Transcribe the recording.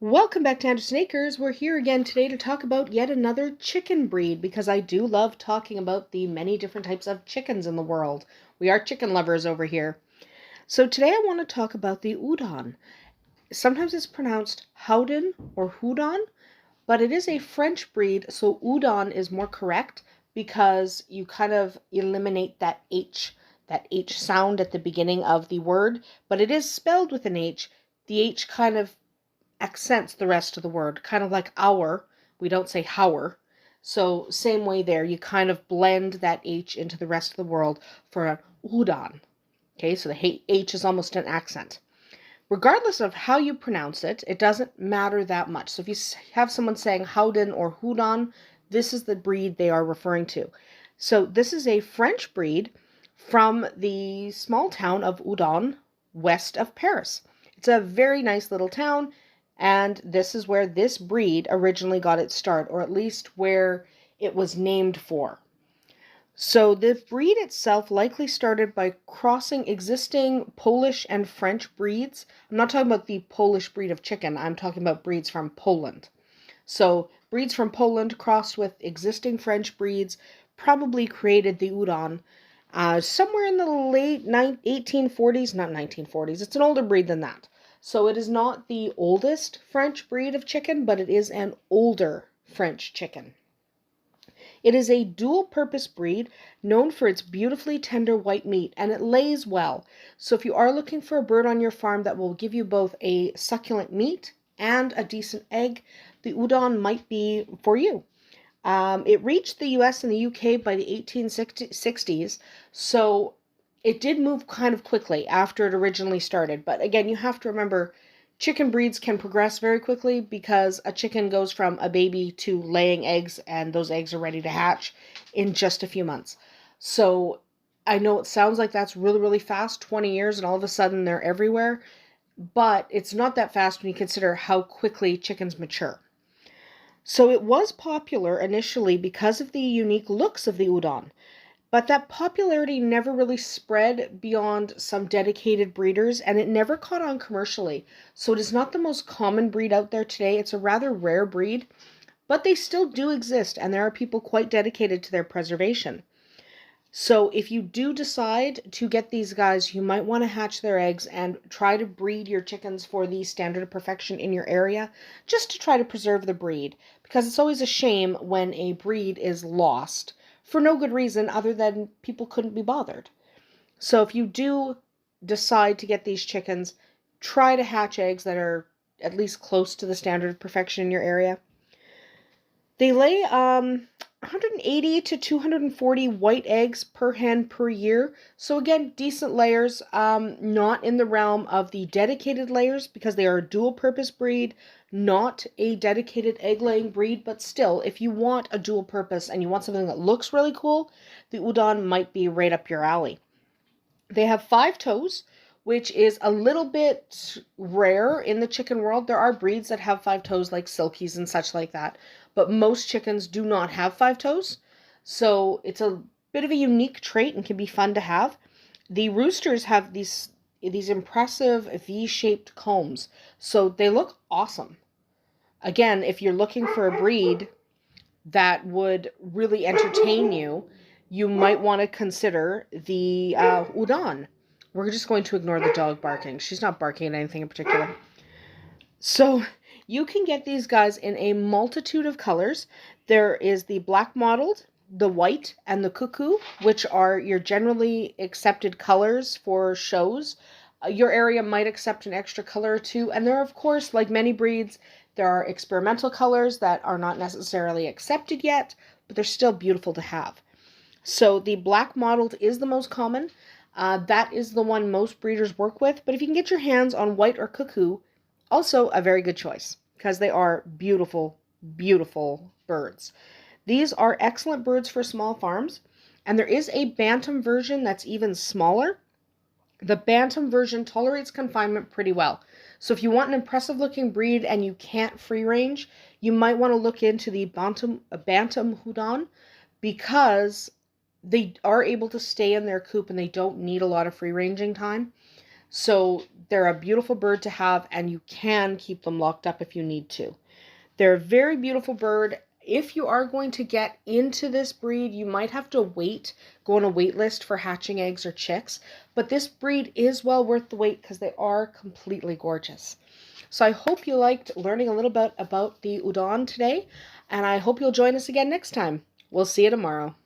Welcome back to Andersen Acres. We're here again today to talk about yet another chicken breed because I do love talking about the many different types of chickens in the world. We are chicken lovers over here. So today I want to talk about the Houdan. Sometimes it's pronounced Houdan or Houdan, but it is a French breed, so Houdan is more correct because you kind of eliminate that H sound at the beginning of the word, but it is spelled with an H. The H kind of accents the rest of the word, kind of like our. We don't say hour. So same way there, you kind of blend that H into the rest of the world for a Houdan. Okay, so the H is almost an accent. Regardless of how you pronounce it, it doesn't matter that much. So if you have someone saying Houdan or Houdan, this is the breed they are referring to. So this is a French breed from the small town of Houdan, west of Paris. It's a very nice little town. And this is where this breed originally got its start, or at least where it was named for. So the breed itself likely started by crossing existing Polish and French breeds. I'm not talking about the Polish breed of chicken. I'm talking about breeds from Poland. So breeds from Poland crossed with existing French breeds probably created the Houdan somewhere in the late 1840s, not 1940s. It's an older breed than that. So it is not the oldest French breed of chicken, but it is an older French chicken. It is a dual-purpose breed known for its beautifully tender white meat, and it lays well. So if you are looking for a bird on your farm that will give you both a succulent meat and a decent egg, the Houdan might be for you. It reached the US and the UK by the 1860s, so it did move kind of quickly after it originally started. But again, you have to remember, chicken breeds can progress very quickly because a chicken goes from a baby to laying eggs, and those eggs are ready to hatch in just a few months. So I know it sounds like that's really, really fast, 20 years, and all of a sudden they're everywhere. But it's not that fast when you consider how quickly chickens mature. So it was popular initially because of the unique looks of the Houdan, but that popularity never really spread beyond some dedicated breeders, and it never caught on commercially. So it is not the most common breed out there today. It's a rather rare breed, but they still do exist, and there are people quite dedicated to their preservation. So if you do decide to get these guys, you might want to hatch their eggs and try to breed your chickens for the standard of perfection in your area, just to try to preserve the breed, because it's always a shame when a breed is lost for no good reason other than people couldn't be bothered. So if you do decide to get these chickens, try to hatch eggs that are at least close to the standard of perfection in your area. They lay 180 to 240 white eggs per hen per year. So again, decent layers, not in the realm of the dedicated layers because they are a dual purpose breed, not a dedicated egg laying breed, but still, if you want a dual purpose and you want something that looks really cool, the Houdan might be right up your alley. They have 5 toes, which is a little bit rare in the chicken world. There are breeds that have 5 toes like silkies and such like that, but most chickens do not have 5 toes. So it's a bit of a unique trait and can be fun to have. The roosters have these impressive V-shaped combs, so they look awesome. Again, if you're looking for a breed that would really entertain you, you might want to consider the Houdan. We're just going to ignore the dog barking. She's not barking at anything in particular. So you can get these guys in a multitude of colors. There is the black mottled, the white, and the cuckoo, which are your generally accepted colors for shows. Your area might accept an extra color or two. And there are, of course, like many breeds, there are experimental colors that are not necessarily accepted yet, but they're still beautiful to have. So the black mottled is the most common. That is the one most breeders work with. But if you can get your hands on white or cuckoo, also a very good choice because they are beautiful, beautiful birds. These are excellent birds for small farms. And there is a bantam version that's even smaller. The bantam version tolerates confinement pretty well. So if you want an impressive looking breed and you can't free range, you might want to look into the bantam Houdan because they are able to stay in their coop and they don't need a lot of free ranging time. So they're a beautiful bird to have, and you can keep them locked up if you need to. They're a very beautiful bird. If you are going to get into this breed, you might have to go on a wait list for hatching eggs or chicks, but this breed is well worth the wait because they are completely gorgeous. So I hope you liked learning a little bit about the Houdan today, and I hope you'll join us again next time. We'll see you tomorrow.